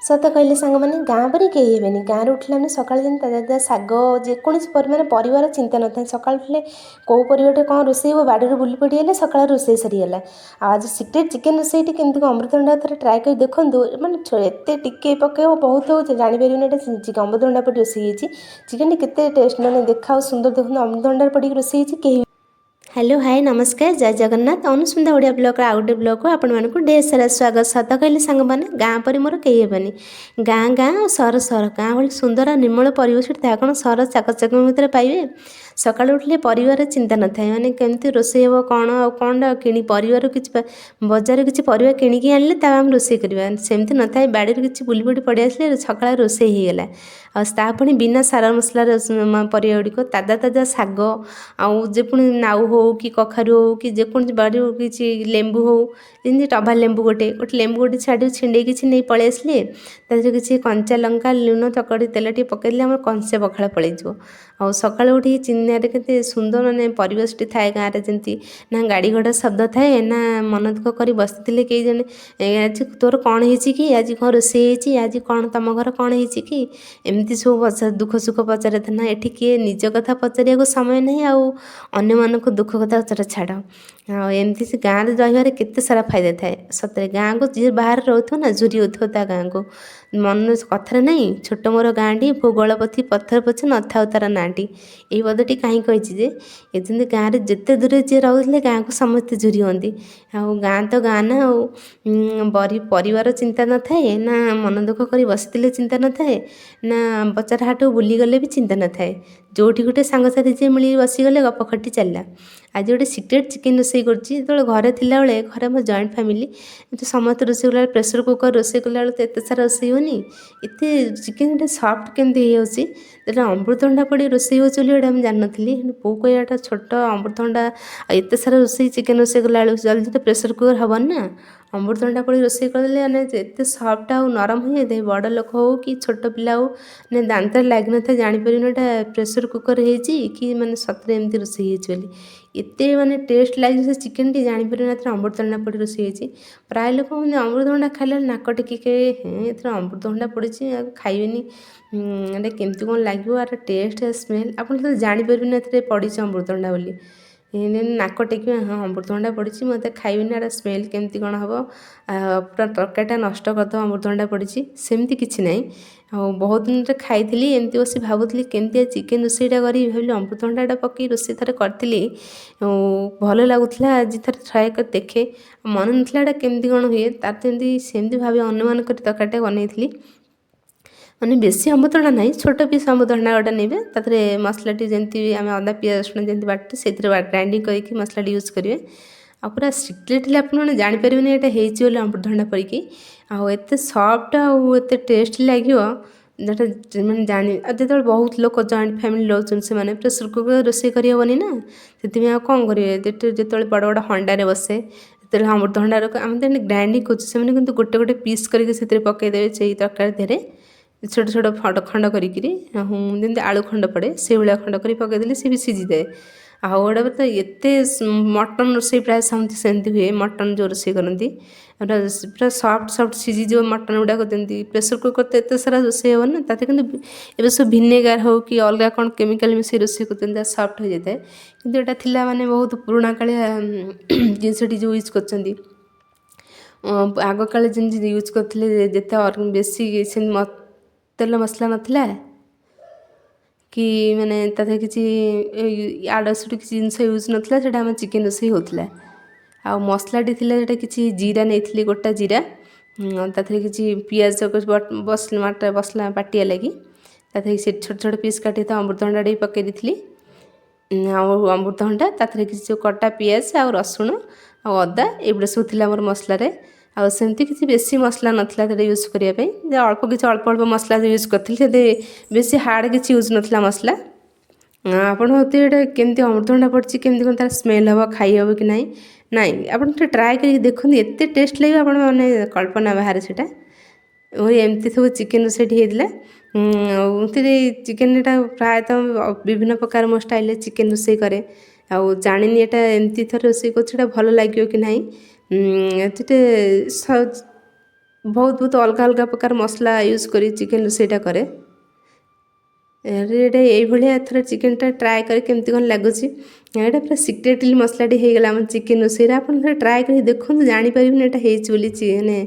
सत कहले सांग मैंने गाँव पर कहीं हेनी गाँव उठला मैंने सका ताजा शाग जेकोसी परिवार चिंता न था सका उठले कौ परिवाटे कौन रोसे हो बाड़ी बुली पड़े सका रोसे सरीगला आज सिक्रेट चिकेन रोसे केमती अमृतभंडा थोड़ा ट्राए कर देखूँ मैंने एत टिके पकड़ बहुत हो जापर अमृतभंडा पड़ी रोसे चिकेन केते टेस्ट मैंने देखा सुंदर देखते अमृतभंडा पड़ी रोसे कहीं। हेलो हाय नमस्कार जय जगन्नाथ अनुस्मिता ओडिया ब्लॉग आउ गोटे ब्लॉग आपको ढेर सारा स्वागत सत कहले सांग मैंने गाँ पर मोर कहीं हेनी गाँ गाँ और सहर सहर गाँ भाई सुंदर और निर्मल परिवेश था कौन सहर चाकचक भितर पाइबे सका उठले परिवार चिंता न था मैंने केमती रोसे हे कौन कौन कि परिवार किसी बजार किसी परिवार किणिकी आनिले आम रोसे करवा सेमती न था बाड़ी किसी बुली बुड़ी पड़े आसले सका रोसे होगला आपुणी बिना सार मसलार परिवा गुड़िक ताजा ताजा शाग आउ जे पुणी नाउ हो कि कखारू हो कि जेकोसी बाड़ी किसी लेंबू हो जमी टभा लेंबू गोटे गोटे लेंबू गोटे छाड़ी छिंडे किसी नहीं पलि आसले किसी कंचा लंका लुण चकड़ी तेल टे पकईले आम कंचे पखाड़ पलैज आ सका उठी चिन्ह के सुंदर मानने परिवेशटी थाए गाँव में जमी ना गाड़ी घोड़ा शब्द थाए ना मन दुख कर बसी कई जन आज तोर कौन हो कि आज कौन रोसे आज कौन तुम घर कौन हो कि एमती सब दुख सुख पचारे ना ये किए निज कथा पचार समय नहीं आने मानक दुख कथा छाड़ एमती से गाँव में रही केते सारा फायदा थाए सतरे गाँ को जी बाहर रोथ ना झुरी होता गाँ को मन कथार नहीं छोट मोर गाँटी भूगोल पथी पत्थर पछे न था तार नाटी ये पदटी कहीं कही जमी गाँव में जिते दूर जी रोले गाँ को समस्ते झुरी होती गाँ तो गाँ ना परिवार चिंता न थाए ना मन दुख कर बसी चिंता न थाए ना बजार हाट बुलीगले भी चिंता न थाए जोटी गोटे सांगसाथी जी मिली बसीगले गप खटी चलला आज गोटे सिक्रेट चिकेन रोसे कर घरे थिला बेले घरे आम जॉइंट फैमिली तो समस्त रोसे कला प्रेसर कुकर रोसे कला तो एत सारा रोसे होनी एत चिकेन सफ्ट केमती होता अमृतभंडा पड़ी रोसे हो मुझे जान नी पो कहटा छोट अमृतभंडा एत सारा रोसे चिकेन रोसे कला जल्दी तो प्रेसर कुकर हेन ना अमृतभंडा पड़ी रोसे करदे मैंने एत सफ्ट आ नरम हो जाए बड़ लोक हो कि छोट पिला हो ने दांत लगे न था जापर प्रेसर कुकर कि मैंने सतरे एमती रोसे बोली एत मानने टेस्ट लगे से चिकेन टी जापर अमृतभंडा पड़ी रोसे प्राय लोक अमृतभंडा खाइले नाक टिके ए अमृतभंडा पड़ी खाइबेनी एटा केमती कौन लगे यार टेस्ट स्मेल आप जापर पड़ी अमृतभंडा बोली नाक टेकिए हाँ अमृतभंडा पड़ी मत खाइबेनी यार स्मेल केमती कौन हम पूरा तरकारीटा नष्ट करदे अमृतभंडा पड़ी सेमती किसी ना बहुत दिन खाई एमती बस भावुली केमती चिकेन रोसेटा करी भाविली अमृतभंडाटा पकई रोसे थे करी भल लगुला आज थे ट्राए कर देखे मन ना केमती कौन हुए तार सेमती भाव अनुमान कर तरकारीटा बनई मैंने बेसी अमृतभंडा ना छोट पीस अमृतभंडा गोटे ने तारे मसला जमी आम अदा पियाज रसुण जमी बाटे से ग्राइंडिंग करके मसला यूज करेंगे आ पूरा सिक्रेटली आपने जापर ये अमृतभंडा पड़ी आते सफ्ट आते टेस्ट लगे जोटा मैंने जानी जो बहुत लोग जॉइंट फैमिली रोचन से प्रेसर कुकर रोसे करहबनी ना से कौन करेंगे जो बड़ बड़ हंडारे बसे जो अमृतभंडार आम तो ग्राइंडिंग कर गोटे गोटे पीस करके पकईदेवे से तरकारी देहरे छोट छोट खंड करमी आलू खंड पड़े से भाया खंड कर पकईदेले सी भी सीझी जाए आउे तो एत मटन रोसे प्राय सेमती हुए मटन जो रोसे करती पूरा सफ्ट सफ्ट सीझीज मटन गुड़ाक जमी प्रेसर कुकर तो एत सारा रोसे हे ना कि सब भिनेगार हो कि अलग कौन केमिकल मिस रोसे कर सफ्ट हो जाए कि यहाँ माने बहुत पुराणा कालिया जिनसटी जो यूज कर आग काले जमी यूज करते जिते बेसी तेल मसला नाला कि माने ताथे किसी आड़सुट किसी जिनस यूज नाला से आम चिकेन रोसे होता आ मसलाटी थी किसी जीरा नहीं गोटा जीरा ताथे किसी पियाज बसला बाटिया लगी ताथे छोट छोट पीस काटी अमृतभंडा टे पकई दी अमृतभंडा ताथे किसी जो कटा पियाज आ रसुण आ अदा एगुड़ा सब थी मोर मसलार आमती किसी बेसी मसला नाला यूज करने अल्प किसी अल्प अल्प मसला यूज करी बेसी हार्ड किसी यूज नाला मसला आपड़ ये केमती अमृतभंडा पड़ी केमती कौन तार स्मेल हम खाई हम कि नहीं नाई आप ट्राए कर देखते एत टेस्ट लगे आप कल्पना बाहर से एमती सब चिकेन रोसेटी होता चिकेन प्रायतः विभिन्न प्रकार मो स्टाइल चिकेन रोसे कै जानी यहाँ एमती थर रोसे कर भल लगे कि नहीं बहुत बहुत अलग अलग प्रकार मसला यूज करी चिकेन रोषेईटा करे। ଏଇଟା ଏଇଭଳିଆ ଏଥର ଚିକେନଟା ଟ୍ରାଏ କରି କେମିତି କ'ଣ ଲାଗୁଛି। ଏଇଟା ପୁରା ସିକ୍ରେଟଲି ମସଲାଟି ହେଇଗଲା ଆମ ଚିକେନ ରୋଷେଇରେ। ଆପଣ ଥରେ ଟ୍ରାଏ କରି ଦେଖନ୍ତୁ, ଜାଣିପାରିବେନି ଏଇଟା ହେଇଛି ବୋଲି, ମାନେ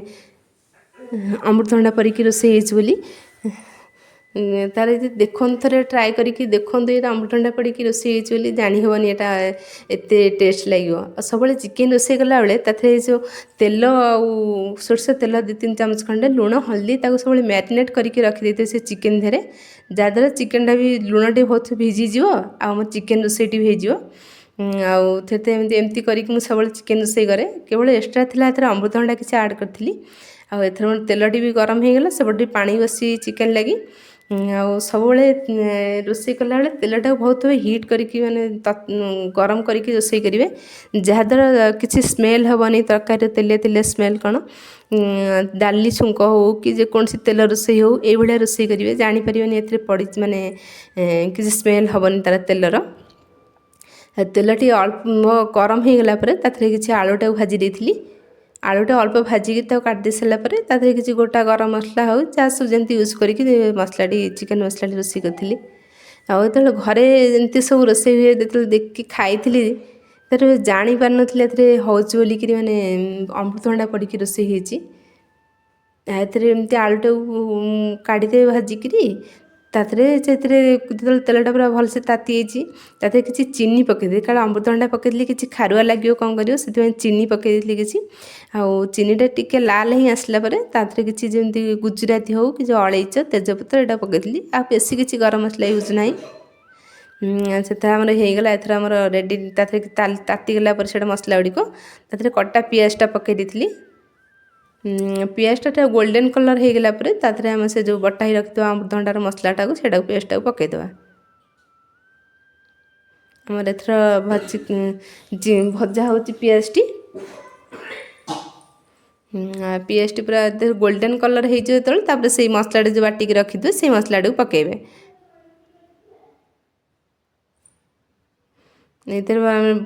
ଅମୃତଭଣ୍ଡା ପରିକି ରୋଷେଇ ହେଇଛି ବୋଲି। ତାର ଯଦି ଦେଖନ୍ତୁ, ଥରେ ଟ୍ରାଏ କରିକି ଦେଖନ୍ତୁ, ଏଇଟା ଅମୃତଭଣ୍ଡା ପଡ଼ିକି ରୋଷେଇ ହେଇଛି ବୋଲି ଜାଣି ହେବନି ଏଇଟା ଏତେ ଟେଷ୍ଟ ଲାଗିବ। ଆଉ ସବୁବେଳେ ଚିକେନ ରୋଷେଇ କଲାବେଳେ ତାଥିରେ ଏଇ ଯେଉଁ ତେଲ ଆଉ ସୋରିଷ ତେଲ 2-3 ଚାମଚ ଖଣ୍ଡେ, ଲୁଣ ହଳଦୀ ତାକୁ ସବୁବେଳେ ମ୍ୟାରିନେଟ୍ କରିକି ରଖିଦେଇଥିବେ ସେ ଚିକେନ ଦେହରେ, ଯାହାଦ୍ୱାରା ଚିକେନଟା ବି ଲୁଣ ଟିକେ ବହୁତ ଭିଜିଯିବ ଆଉ ଆମ ଚିକେନ ରୋଷେଇଟି ବି ହେଇଯିବ। ଆଉ ସେଥିରେ ଏମିତି କରିକି ମୁଁ ସବୁବେଳେ ଚିକେନ ରୋଷେଇ କରେ। କେବଳ ଏକ୍ସଟ୍ରା ଥିଲା ଏଥିରେ ଅମୃତଭଣ୍ଡା କିଛି ଆଡ଼୍ କରିଥିଲି। ଆଉ ଏଥର ତେଲଟି ବି ଗରମ ହେଇଗଲା, ସେପଟେ ପାଣି ବସି ଚିକେନ ଲାଗି। ଆଉ ସବୁବେଳେ ରୋଷେଇ କଲାବେଳେ ତେଲଟାକୁ ବହୁତ ହିଟ୍ କରିକି, ମାନେ ଗରମ କରିକି ରୋଷେଇ କରିବେ, ଯାହାଦ୍ୱାରା କିଛି ସ୍ମେଲ୍ ହେବନି ତରକାରୀରେ ତେଲିଆ ତେଲିଆ ସ୍ମେଲ୍ କ'ଣ। ଡାଲି ଛୁଙ୍କ ହେଉ କି ଯେକୌଣସି ତେଲ ରୋଷେଇ ହେଉ, ଏଇଭଳିଆ ରୋଷେଇ କରିବେ, ଜାଣିପାରିବେନି ଏଥିରେ ପଡ଼ିଛି, ମାନେ କିଛି ସ୍ମେଲ୍ ହେବନି ତା'ର ତେଲର। ତେଲଟି ଅଳ୍ପ ଗରମ ହେଇଗଲା ପରେ ତାଥିରେ କିଛି ଆଳୁଟାକୁ ଭାଜି ଦେଇଥିଲି। ଆଳୁଟା ଅଳ୍ପ ଭାଜିକି ତାକୁ କାଟିଦେଇ ସାରିଲା ପରେ ତାଥିରେ କିଛି ଗୋଟା ଗରମ ମସଲା ହେଉ ଯାହା ସବୁ ଯେମିତି ୟୁଜ୍ କରିକି ମସଲାଟି ଚିକେନ ମସଲାଟି ରୋଷେଇ କରିଥିଲି। ଆଉ ଯେତେବେଳେ ଘରେ ଏମିତି ସବୁ ରୋଷେଇ ହୁଏ, ଯେତେବେଳେ ଦେଖିକି ଖାଇଥିଲି, ସେତେବେଳେ ଜାଣିପାରିନଥିଲି ଏଥିରେ ହେଉଛି ବୋଲିକିରି, ମାନେ ଅମୃତଭଣ୍ଡା ପଡ଼ିକି ରୋଷେଇ ହେଇଛି। ଏଥିରେ ଏମିତି ଆଳୁଟାକୁ କାଢ଼ିଦେବେ ଭାଜିକିରି, ତାଥିରେ ସେଥିରେ ଯେତେବେଳେ ତେଲଟା ପୁରା ଭଲସେ ତାତି ଯାଇଛି, ତାଥିରେ କିଛି ଚିନି ପକାଇଦେବେ, କାରଣ ଅମୃତଭଣ୍ଡା ପକାଇଦେଲେ କିଛି ଖାରୁଆ ଲାଗିବ, କ'ଣ କରିବ, ସେଥିପାଇଁ ଚିନି ପକାଇ ଦେଇଥିଲି କିଛି। ଆଉ ଚିନିଟା ଟିକେ ଲାଲ ହିଁ ଆସିଲା ପରେ ତାଥିରେ କିଛି ଯେମିତି ଗୁଜୁରାତି ହେଉ କି ଯେଉଁ ଅଳେଇଚ ତେଜପତ୍ର ଏଇଟା ପକାଇଥିଲି। ଆଉ ବେଶୀ କିଛି ଗରମ ମସଲା ୟୁଜ୍ ନାହିଁ। ସେଥିରେ ଆମର ହେଇଗଲା, ଏଥର ଆମର ରେଡ଼ି। ତାଥିରେ ତାତିଗଲା ପରେ ସେଇଟା ମସଲା ଗୁଡ଼ିକ, ତାଥିରେ କଟା ପିଆଜଟା ପକାଇ ଦେଇଥିଲି। ପିଆଜଟା ଗୋଲ୍ଡେନ୍ କଲର୍ ହେଇଗଲା ପରେ ତାଥିରେ ଆମେ ସେ ଯେଉଁ ବଟା ହେଇ ରଖିଥିବା ଅମୃତଭଣ୍ଡାର ମସଲାଟାକୁ, ସେଇଟାକୁ ପେଷ୍ଟଟାକୁ ପକାଇଦେବା। ଆମର ଏଥର ଭଜା ହେଉଛି ପିଆଜଟି। ପିଆଜଟି ପୁରା ଗୋଲ୍ଡେନ୍ କଲର୍ ହେଇଯିବ ଯେତେବେଳେ, ତାପରେ ସେଇ ମସଲାଟି ଯେଉଁ ବାଟିକି ରଖିଥିବେ ସେଇ ମସଲାଟାକୁ ପକାଇବେ। ଏଥିରେ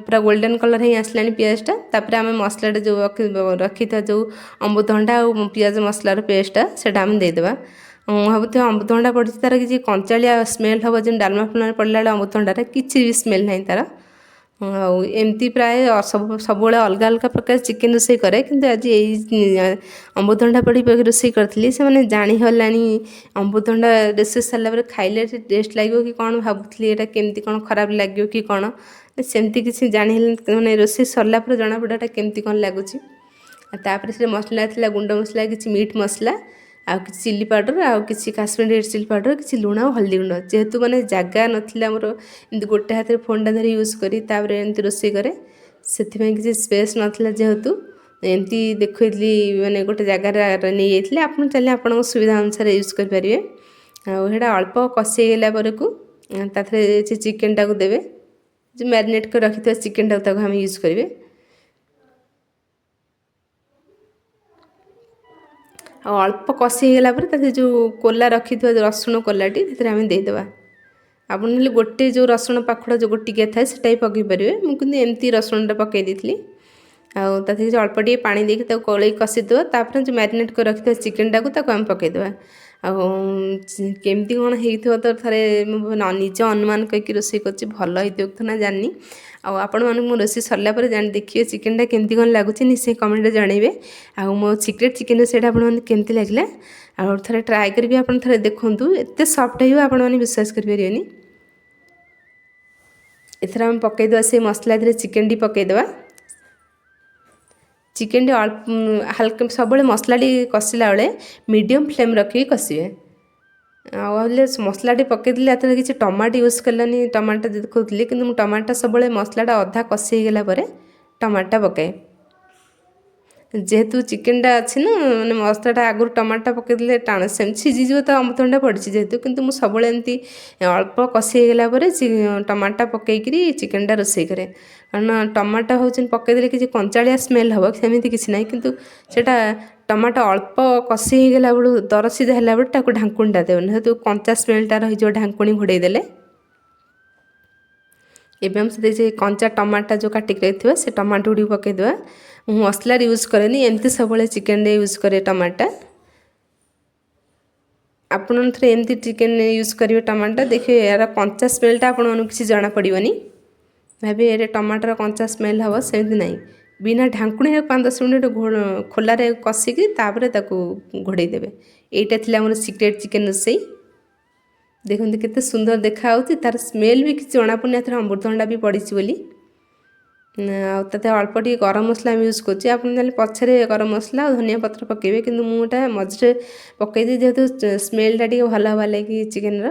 ପୁରା ଗୋଲ୍ଡେନ୍ କଲର୍ ହେଇ ଆସିଲାଣି ପିଆଜଟା। ତାପରେ ଆମେ ମସଲାଟା ଯେଉଁ ରଖିଥିବା ଯେଉଁ ଅମୃତଭଣ୍ଡା ଆଉ ପିଆଜ ମସଲାର ପେଷ୍ଟଟା, ସେଇଟା ଆମେ ଦେଇଦେବା। ମୁଁ ଭାବୁଥିବା ଅମୃତଭଣ୍ଡା ପଡ଼ିଛି, ତା'ର କିଛି କଞ୍ଚାଳିଆ ସ୍ମେଲ୍ ହେବ, ଯେମିତି ଡାଲମା ଫାଲମାରେ ପଡ଼ିଲା ବେଳେ ଅମୃତଭଣ୍ଡାରେ କିଛି ବି ସ୍ମେଲ୍ ନାହିଁ ତା'ର। ଆଉ ଏମିତି ପ୍ରାୟ ସବୁବେଳେ ଅଲଗା ଅଲଗା ପ୍ରକାର ଚିକେନ ରୋଷେଇ କରେ, କିନ୍ତୁ ଆଜି ଏଇ ଅମୃତଭଣ୍ଡା ପଡ଼ି ରୋଷେଇ କରିଥିଲି। ସେମାନେ ଜାଣିହେଲାଣି ଅମୃତଭଣ୍ଡା ରୋଷେଇ ସାରିଲା ପରେ ଖାଇଲେ ଟେଷ୍ଟ ଲାଗିବ କି କ'ଣ, ଭାବୁଥିଲି ଏଇଟା କେମିତି କ'ଣ ଖରାପ ଲାଗିବ କି କ'ଣ, ସେମିତି କିଛି ଜାଣିହେଲାନି। ମାନେ ରୋଷେଇ ସରିଲା ପରେ ଜଣାପଡ଼ିବ ଏଇଟା କେମିତି କ'ଣ ଲାଗୁଛି। ଆଉ ତାପରେ ସେ ମସଲା ଥିଲା, ଗୁଣ୍ଡ ମସଲା, କିଛି ମିଟ୍ ମସଲା, ଆଉ କିଛି ଚିଲି ପାଉଡ଼ର, ଆଉ କିଛି କାଶ୍ମୀରୀ ରେଡ୍ ଚିଲି ପାଉଡ଼ର, କିଛି ଲୁଣ ଆଉ ହଳଦୀ ଗୁଣ୍ଡ। ଯେହେତୁ ମାନେ ଜାଗା ନଥିଲା ଆମର, ଏମିତି ଗୋଟେ ହାତରେ ଫୋନ୍ଟା ଧରି ୟୁଜ୍ କରି ତାପରେ ଏମିତି ରୋଷେଇ କରେ, ସେଥିପାଇଁ କିଛି ସ୍ପେସ୍ ନଥିଲା, ଯେହେତୁ ଏମିତି ଦେଖାଇଥିଲି, ମାନେ ଗୋଟେ ଜାଗାରେ ନେଇଯାଇଥିଲି। ଆପଣ ଚାହିଁଲେ ଆପଣଙ୍କ ସୁବିଧା ଅନୁସାରେ ୟୁଜ୍ କରିପାରିବେ। ଆଉ ସେଇଟା ଅଳ୍ପ କଷି ହେଇଗଲା ପରକୁ ତାଥିରେ ସେ ଚିକେନଟାକୁ ଦେବେ, ଯେଉଁ ମ୍ୟାରିନେଟ୍ କରି ରଖିଥିବା ଚିକେନଟାକୁ ତାକୁ ଆମେ ୟୁଜ୍ କରିବେ। ଆଉ ଅଳ୍ପ କଷି ହେଇଗଲା ପରେ ତାଥିରେ ଯେଉଁ କୋଲା ରଖିଥିବା ଯେଉଁ ରସୁଣ କୋଲାଟି, ସେଥିରେ ଆମେ ଦେଇଦେବା। ଆପଣ ନହେଲେ ଗୋଟେ ଯେଉଁ ରସୁଣ ପାଖୁଡ଼ା ଯେଉଁ ଗୋଟିକିଆ ଥାଏ ସେଇଟା ବି ପକାଇ ପାରିବେ। ମୁଁ କିନ୍ତୁ ଏମିତି ରସୁଣଟା ପକାଇ ଦେଇଥିଲି। ଆଉ ତାଥିରେ କିଛି ଅଳ୍ପ ଟିକେ ପାଣି ଦେଇକି ତାକୁ କଳେଇ କଷିଦେବା। ତାପରେ ଯେଉଁ ମ୍ୟାରିନେଟ୍ କରି ରଖିଥିବା ଚିକେନଟାକୁ ତାକୁ ଆମେ ପକାଇଦେବା। ଆଉ କେମିତି କ'ଣ ହେଇଥିବ ତ ଥରେ ମୁଁ ନିଜ ଅନୁମାନ କରିକି ରୋଷେଇ କରୁଛି, ଭଲ ହେଇଥିବ କି ନା ଜାଣିନି। ଆଉ ଆପଣମାନଙ୍କୁ ମୋ ରୋଷେଇ ସରିଲା ପରେ ଦେଖିବେ ଚିକେନଟା କେମିତି କ'ଣ ଲାଗୁଛି, ନିଶ୍ଚୟ କମେଣ୍ଟରେ ଜଣାଇବେ। ଆଉ ମୋ ସିକ୍ରେଟ୍ ଚିକେନ ରୋଷେଇଟା ଆପଣମାନଙ୍କୁ କେମିତି ଲାଗିଲା, ଆଉ ଥରେ ଟ୍ରାଏ କରିବି, ଆପଣ ଥରେ ଦେଖନ୍ତୁ, ଏତେ ସଫ୍ଟ ହେଇବ ଆପଣମାନେ ବିଶ୍ୱାସ କରିପାରିବେନି। ଏଥର ଆମେ ପକାଇଦେବା ସେ ମସଲା ଦେହରେ ଚିକେନଟି ପକାଇଦେବା। ଚିକେନଟି ହାଲକା, ସବୁବେଳେ ମସଲାଟି କଷିଲା ବେଳେ ମିଡ଼ିୟମ୍ ଫ୍ଲେମ୍ ରଖିକି କଷିବେ। ଆଉ ହେଲେ ମସଲାଟି ପକାଇଦେଲି, ଏଥିରେ କିଛି ଟମାଟୋ ୟୁଜ୍ କଲାନି, ଟମାଟୋ ଦେଖାଉଥିଲି, କିନ୍ତୁ ମୁଁ ଟମାଟୋ ସବୁବେଳେ ମସଲାଟା ଅଧା କଷି ହେଇଗଲା ପରେ ଟମାଟୋ ପକାଏ। ଯେହେତୁ ଚିକେନଟା ଅଛି ନା, ମାନେ ମସଲାଟା ଆଗରୁ ଟମାଟୋ ପକାଇଦେଲେ ଟାଣ ସେମିତି ସିଝିଯିବ, ତ ଅମୃତଭଣ୍ଡା ପଡ଼ିଛି ଯେହେତୁ, କିନ୍ତୁ ମୁଁ ସବୁବେଳେ ଏମିତି ଅଳ୍ପ କଷି ହେଇଗଲା ପରେ ଟମାଟୋ ପକାଇକିରି ଚିକେନଟା ରୋଷେଇ କରେ। କାରଣ ଟମାଟୋ ହେଉଛି ପକାଇଦେଲେ କିଛି କଞ୍ଚାଳିଆ ସ୍ମେଲ୍ ହେବ, ସେମିତି କିଛି ନାହିଁ, କିନ୍ତୁ ସେଇଟା ଟମାଟୋ ଅଳ୍ପ କଷି ହେଇଗଲା ବେଳୁ, ଦରସିଝା ହେଲା ବେଳୁ ତାକୁ ଢାଙ୍କୁଣିଟା ଦେବେ, ଯେହେତୁ କଞ୍ଚା ସ୍ମେଲ୍ଟା ରହିଯିବ ଢାଙ୍କୁଣି ଘୋଡ଼େଇ ଦେଲେ। ଏବେ ଆମେ ସେଥିରେ ସେ କଞ୍ଚା ଟମାଟୋ ଯେଉଁ କାଟିକି ରଖିଥିବା ସେ ଟମାଟୋ ଗୁଡ଼ିକୁ ପକାଇଦେବା। ମୁଁ ମସଲାରେ ୟୁଜ୍ କରେନି, ଏମିତି ସବୁବେଳେ ଚିକେନରେ ୟୁଜ୍ କରେ ଟମାଟୋ। ଆପଣ ଥରେ ଏମିତି ଚିକେନ୍ ୟୁଜ୍ କରିବେ ଟମାଟୋ, ଦେଖିବେ ଏହାର କଞ୍ଚା ସ୍ମେଲ୍ଟା ଆପଣମାନଙ୍କୁ କିଛି ଜଣାପଡ଼ିବନି। ଭାବିବେ ଏରେ ଟମାଟୋର କଞ୍ଚା ସ୍ମେଲ୍ ହେବ, ସେମିତି ନାହିଁ। ବିନା ଢାଙ୍କୁଣୀରେ 5-10 ମିନିଟ୍ ଖୋଲାରେ କଷିକି ତାପରେ ତାକୁ ଘୋଡ଼େଇ ଦେବେ। ଏଇଟା ଥିଲା ଆମର ସିକ୍ରେଟ୍ ଚିକେନ୍ ରୋଷେଇ। ଦେଖନ୍ତୁ କେତେ ସୁନ୍ଦର ଦେଖାହେଉଛି, ତାର ସ୍ମେଲ୍ ବି କିଛି ଜଣାପଡ଼ୁନି ଏଥିରେ ଅମୃତଭଣ୍ଡା ବି ପଡ଼ିଛି ବୋଲି। ଆଉ ତାতে ଅଳ୍ପ ଟିକେ ଗରମ ମସଲା ଆମେ ୟୁଜ୍ କରୁଛି। ଆପଣ ତାହେଲେ ପଛରେ ଗରମ ମସଲା ଆଉ ଧନିଆ ପତ୍ର ପକାଇବେ, କିନ୍ତୁ ମୁଁ ଏଇଟା ମଝିରେ ପକାଇଦିଏ ଯେହେତୁ ସ୍ମେଲ୍ଟା ଟିକେ ଭଲ ହେବା ଲାଗି ଚିକେନ୍ର।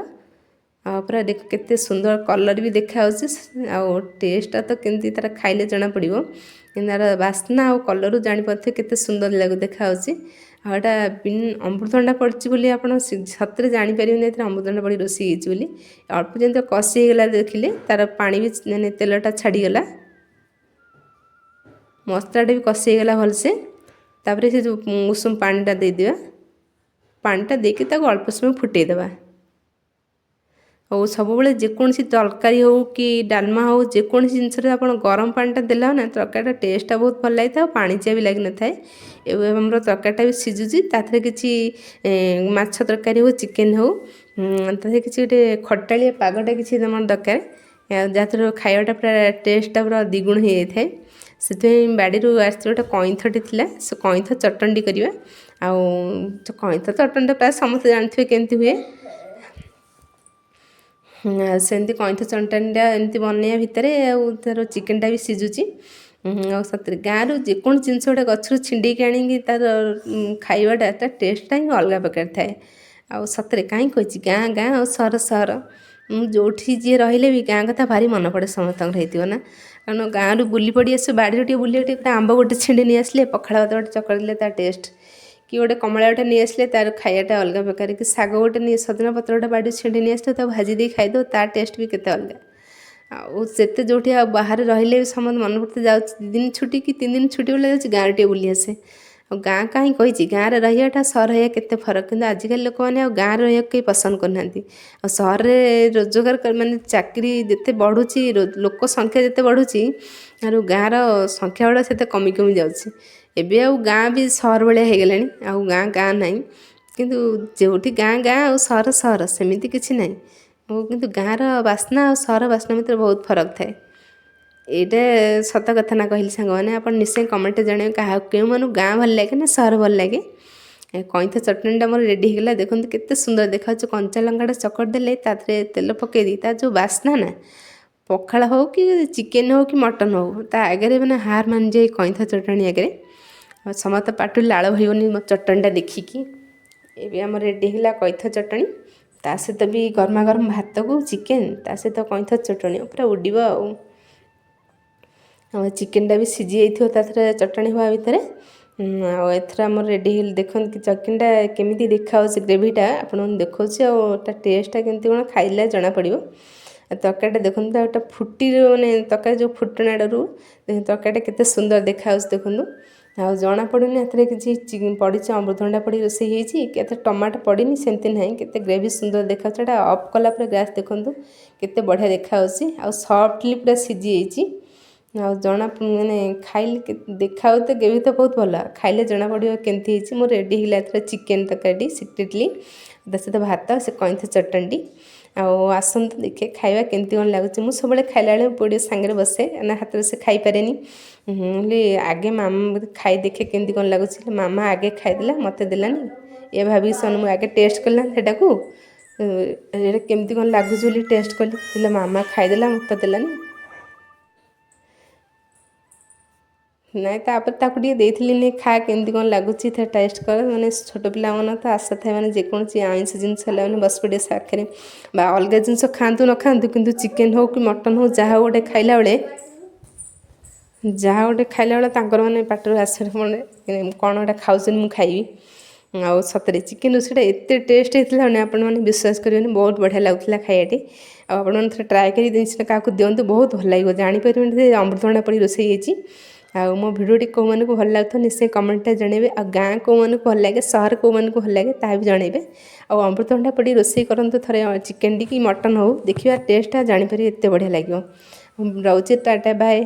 ଆଉ ପୁରା କେତେ ସୁନ୍ଦର କଲର୍ ବି ଦେଖାହେଉଛି, ଆଉ ଟେଷ୍ଟଟା ତ କେମିତି ତାର ଖାଇଲେ ଜଣାପଡ଼ିବ, କିନ୍ତୁ ତାର ବାସ୍ନା ଆଉ କଲର୍ରୁ ଜାଣିପାରୁଥିବେ କେତେ ସୁନ୍ଦର ଦେଖାହେଉଛି। ଆଉ ଏଇଟା ଅମୃତଭଣ୍ଡା ପଡ଼ିଛି ବୋଲି ଆପଣ ସତରେ ଜାଣିପାରିବେନି ଏଥିରେ ଅମୃତଭଣ୍ଡା ପଡ଼ି ରୋଷେଇ ହେଇଛି ବୋଲି। ଅଳ୍ପ ଯେମିତି କଷି ହେଇଗଲା ଦେଖିଲେ ତାର ପାଣି ବି ମାନେ ତେଲଟା ଛାଡ଼ିଗଲା, ମସଲାଟା ବି କଷି ହେଇଗଲା ଭଲସେ। ତାପରେ ସେ ଯେଉଁ ଉଷୁମ ପାଣିଟା ଦେଇଦେବା, ପାଣିଟା ଦେଇକି ତାକୁ ଅଳ୍ପ ସମୟ ଫୁଟେଇଦେବା। ଆଉ ସବୁବେଳେ ଯେକୌଣସି ତରକାରୀ ହେଉ କି ଡାଲମା ହେଉ, ଯେକୌଣସି ଜିନିଷରେ ଆପଣ ଗରମ ପାଣିଟା ଦେଲା ନା ତରକାରୀଟା ଟେଷ୍ଟଟା ବହୁତ ଭଲ ଲାଗିଥାଏ ଆଉ ପାଣିଚିଆ ବି ଲାଗିନଥାଏ। ଏବେ ଆମର ତରକାରୀଟା ବି ସିଝୁଛି, ତାଥିରେ କିଛି ମାଛ ତରକାରୀ ହେଉ ଚିକେନ୍ ହେଉ, ତାଥିରେ କିଛି ଗୋଟେ ଖଟାଳିଆ ପାଗଟା କିଛି ଆମର ଦରକାର, ଯାହାଦ୍ୱାରା ଖାଇବାଟା ପୁରା ଟେଷ୍ଟଟା ପୁରା ଦ୍ୱିଗୁଣ ହୋଇଯାଇଥାଏ। ସେଥିପାଇଁ ବାଡ଼ିରୁ ଆସିଥିବା ଗୋଟେ କଇଁଥଟି ଥିଲା, ସେ କଇଁଥ ଚଟଣି କରିବା। ଆଉ କଇଁଥ ଚଟଣିଟା ପ୍ରାୟ ସମସ୍ତେ ଜାଣିଥିବେ କେମିତି ହୁଏ। ସେମିତି କଇଁଥ ଚଟଣିଟା ଏମିତି ବନେଇବା ଭିତରେ ଆଉ ତାର ଚିକେନ୍ଟା ବି ସିଝୁଛି। ଆଉ ସତରେ ଗାଁରୁ ଯେକୌଣସି ଜିନିଷ ଗୋଟେ ଗଛରୁ ଛିଣ୍ଡେଇକି ଆଣିକି ତାର ଖାଇବାଟା ତା ଟେଷ୍ଟଟା ହିଁ ଅଲଗା ପ୍ରକାର ଥାଏ। ଆଉ ସତରେ କାହିଁ କହିଛି ଗାଁ ଗାଁ ଆଉ ସହର ସହର, ଯେଉଁଠି ଯିଏ ରହିଲେ ବି ଗାଁ କଥା ଭାରି ମନେ ପଡ଼େ ସମସ୍ତଙ୍କର ହେଇଥିବ ନା। କାରଣ ଗାଁରୁ ବୁଲି ପଡ଼ି ଆସିବ, ବାଡ଼ିରୁ ଟିକେ ବୁଲି ଟିକେ ଆମ୍ବ ଗୋଟେ ଛିଣ୍ଡେଇ ନେଇ ଆସିଲେ, ପଖାଳ ଭାତ ଗୋଟେ ଚକଡ଼ିଲେ ତା ଟେଷ୍ଟ, କି ଗୋଟେ କମଳା ଗୋଟେ ନେଇ ଆସିଲେ ତାର ଖାଇବାଟା ଅଲଗା ପ୍ରକାର, କି ଶାଗ ଗୋଟେ ସଜନା ପତ୍ର ଗୋଟେ ବାଡ଼ିରୁ ଛିଣ୍ଡେଇ ନେଇ ଆସିଲେ ତାକୁ ଭାଜି ଦେଇ ଖାଇଦେବ, ତା ଟେଷ୍ଟ ବି କେତେ ଅଲଗା। ଆଉ ସେତେ ଯେଉଁଠି ଆଉ ବାହାରେ ରହିଲେ ବି ସମସ୍ତେ ମନେ ପଡ଼ୁଥିବ, ଯାଉଛି 2 ଦିନ ଛୁଟି କି 3 ଦିନ ଛୁଟି ବେଳେ ଯାଉଛି ଗାଁରେ ଟିକେ ବୁଲି ଆସେ। ଆଉ ଗାଁ କାହିଁ କହିଛି, ଗାଁରେ ରହିବାଟା ସହର ରହିବା କେତେ ଫରକ। କିନ୍ତୁ ଆଜିକାଲି ଲୋକମାନେ ଆଉ ଗାଁରେ ରହିବାକୁ କେହି ପସନ୍ଦ କରୁନାହାନ୍ତି। ଆଉ ସହରରେ ରୋଜଗାର ମାନେ ଚାକିରି ଯେତେ ବଢ଼ୁଛି, ଲୋକ ସଂଖ୍ୟା ଯେତେ ବଢ଼ୁଛି, ଆଉ ଗାଁର ସଂଖ୍ୟା ଗୁଡ଼ା ସେତେ କମି କମି ଯାଉଛି। ଏବେ ଆଉ ଗାଁ ବି ସହର ଭଳିଆ ହେଇଗଲାଣି, ଆଉ ଗାଁ ଗାଁ ନାହିଁ। କିନ୍ତୁ ଯେଉଁଠି ଗାଁ ଗାଁ ଆଉ ସହର ସହର ସେମିତି କିଛି ନାହିଁ। କିନ୍ତୁ ଗାଁର ବାସ୍ନା ଆଉ ସହର ବାସ୍ନା ଭିତରେ ବହୁତ ଫରକ ଥାଏ। ଏଇଟା ସତ କଥା ନା କହିଲି ସାଙ୍ଗମାନେ? ଆପଣ ନିଶ୍ଚୟ କମେଣ୍ଟରେ ଜଣାଇବେ କାହାକୁ କେଉଁମାନଙ୍କୁ ଗାଁ ଭଲ ଲାଗେ ନା ସହର ଭଲ ଲାଗେ। କଇଁଥ ଚଟଣିଟା ମୋର ରେଡ଼ି ହେଇଗଲା, ଦେଖନ୍ତୁ କେତେ ସୁନ୍ଦର ଦେଖାଯାଉଛି। କଞ୍ଚା ଲଙ୍କାଟା ଚକଟି ଦେଲେ, ତା ଦେହରେ ତେଲ ପକାଇ ଦେଇ ତାର ଯେଉଁ ବାସ୍ନା ନା, ପଖାଳ ହେଉ କି ଚିକେନ୍ ହେଉ କି ମଟନ୍ ହେଉ, ତା ଆଗରେ ମାନେ ହାର ମାନିଯାଏ କଇଁଥ ଚଟଣି ଆଗରେ। ଆଉ ସମସ୍ତ ପାଟିରୁ ଲାଳ ବୋହିବନି ମୋ ଚଟଣିଟା ଦେଖିକି। ଏବେ ଆମର ରେଡ଼ି ହେଲା କଇଁଥ ଚଟଣି, ତା ସହିତ ବି ଗରମା ଗରମ ଭାତକୁ ଚିକେନ୍, ତା ସହିତ କଇଁଥ ଚଟଣି ପୁରା ଉଡ଼ିବ। ଆଉ ଚିକେନ୍ଟା ବି ସିଝି ଯାଇଥିବ ତା ଦେହରେ ଚଟଣି ହେବା ଭିତରେ। ଆଉ ଏଥର ଆମର ରେଡ଼ି ହେଇଗଲା, ଦେଖନ୍ତୁ କି ଚିକେନ୍ଟା କେମିତି ଦେଖାହେଉଛି, ଗ୍ରେଭିଟା ଆପଣଙ୍କୁ ଦେଖାଉଛି, ଆଉ ତା ଟେଷ୍ଟଟା କେମିତି କ'ଣ ଖାଇଲେ ଜଣାପଡ଼ିବ। ଆଉ ତରକାରୀଟା ଦେଖନ୍ତୁ, ତା ଫୁଟିର ମାନେ ତରକାରୀ ଯେଉଁ ଫୁଟଣାଟାରୁ ତରକାରୀଟା କେତେ ସୁନ୍ଦର ଦେଖାହେଉଛି ଦେଖନ୍ତୁ। ଆଉ ଜଣାପଡ଼ୁନି ଏଥିରେ କିଛି ପଡ଼ିଛି, ଅମୃତଭଣ୍ଡା ପଡ଼ି ରୋଷେଇ ହେଇଛି, କେତେ ଟମାଟୋ ପଡ଼ିନି ସେମିତି ନାହିଁ। କେତେ ଗ୍ରେଭି ସୁନ୍ଦର ଦେଖାଯାଉଛି। ଏଇଟା ଅଫ୍ କଲା ପରେ ଗ୍ୟାସ୍ ଦେଖନ୍ତୁ କେତେ ବଢ଼ିଆ ଦେଖାହେଉଛି, ଆଉ ସଫ୍ଟଲି ପୁରା ସିଝିଯାଇଛି। ଆଉ ମାନେ ଖାଇଲେ ଦେଖାଉ ତ ଗ୍ରେଭି ତ ବହୁତ ଭଲ, ଖାଇଲେ ଜଣାପଡ଼ିବ କେମିତି ହେଇଛି। ମୋର ରେଡ଼ି ହେଇଗଲା ଏଥର ଚିକେନ୍ ତରକାରୀଟି ସିକ୍ରେଟଲି, ତା ସହିତ ଭାତ, ସେ କଇଁଥ ଚଟଣିଟି। ଆଉ ଆସନ୍ତୁ ଦେଖେ ଖାଇବା କେମିତି କ'ଣ ଲାଗୁଛି। ମୁଁ ସବୁବେଳେ ଖାଇଲା ବେଳେ ପୁଅ ସାଙ୍ଗରେ ବସେ, ନା ହାତରେ ସେ ଖାଇପାରେନି। ହେଲେ ଆଗେ ମାମା ଖାଇ ଦେଖେ କେମିତି କ'ଣ ଲାଗୁଛି, ମାମା ଆଗେ ଖାଇଦେଲା ମୋତେ ଦେଲାନି। ଏ ଭାବିକି ମୁଁ ଆଗେ ଟେଷ୍ଟ କଲି ନା ସେଟାକୁ, ଏଇଟା କେମିତି କ'ଣ ଲାଗୁଛି ବୋଲି ଟେଷ୍ଟ କଲି, ହେଲେ ମାମା ଖାଇଦେଲା ମୋତେ ଦେଲାନି। ନାଇଁ ତାପରେ ତାକୁ ଟିକେ ଦେଇଥିଲି, ନେ ଖା କେମିତି କ'ଣ ଲାଗୁଛି ଥରେ ଟେଷ୍ଟ କର। ମାନେ ଛୋଟ ପିଲାମାନେ ତ ଆଶା ଥାଏ, ମାନେ ଯେକୌଣସି ଆଇଁଷ ଜିନିଷ ହେଲା ମାନେ ବସି ପଡ଼ିବେ ପାଖରେ, ବା ଅଲଗା ଜିନିଷ ଖାଆନ୍ତୁ ନ ଖାଆନ୍ତୁ, କିନ୍ତୁ ଚିକେନ୍ ହେଉ କି ମଟନ୍ ହେଉ ଯାହା ଗୋଟେ ଖାଇଲା ବେଳେ ତାଙ୍କର ମାନେ ପାଟିରୁ ଆସିବ ମାନେ କ'ଣ ଗୋଟେ ଖାଉଛନ୍ତି ମୁଁ ଖାଇବି। ଆଉ ସତରେ ଚିକେନ୍ ରୋଷେଇଟା ଏତେ ଟେଷ୍ଟ ହେଇଥିଲା ମାନେ ଆପଣମାନେ ବିଶ୍ୱାସ କରିବେନି, ବହୁତ ବଢ଼ିଆ ଲାଗୁଥିଲା ଖାଇବାଟି। ଆଉ ଆପଣମାନେ ଥରେ ଟ୍ରାଏ କରି ଜିନିଷଟା କାହାକୁ ଦିଅନ୍ତୁ, ବହୁତ ଭଲ ଲାଗିବ, ଜାଣିପାରିବେନି ଯେ ଅମୃତଭଣ୍ଡା ପଡ଼ି ରୋଷେଇ ହେଇଛି। ଆଉ ମୋ ଭିଡ଼ିଓଟି କେଉଁମାନଙ୍କୁ ଭଲ ଲାଗୁଥିବ ନିଶ୍ଚୟ କମେଣ୍ଟରେ ଜଣାଇବେ। ଆଉ ଗାଁ କେଉଁମାନଙ୍କୁ ଭଲ ଲାଗେ, ସହର କେଉଁମାନଙ୍କୁ ଭଲ ଲାଗେ ତାହା ବି ଜଣାଇବେ। ଆଉ ଅମୃତଭଣ୍ଡା ପଡ଼ି ରୋଷେଇ କରନ୍ତୁ ଥରେ, ଚିକେନ୍ କି ମଟନ୍ ହେଉ, ଦେଖିବା ଟେଷ୍ଟଟା ଜାଣିପାରିବେ ଏତେ ବଢ଼ିଆ ଲାଗିବ। ରହୁଛି, ଟାଟା ବାଏ।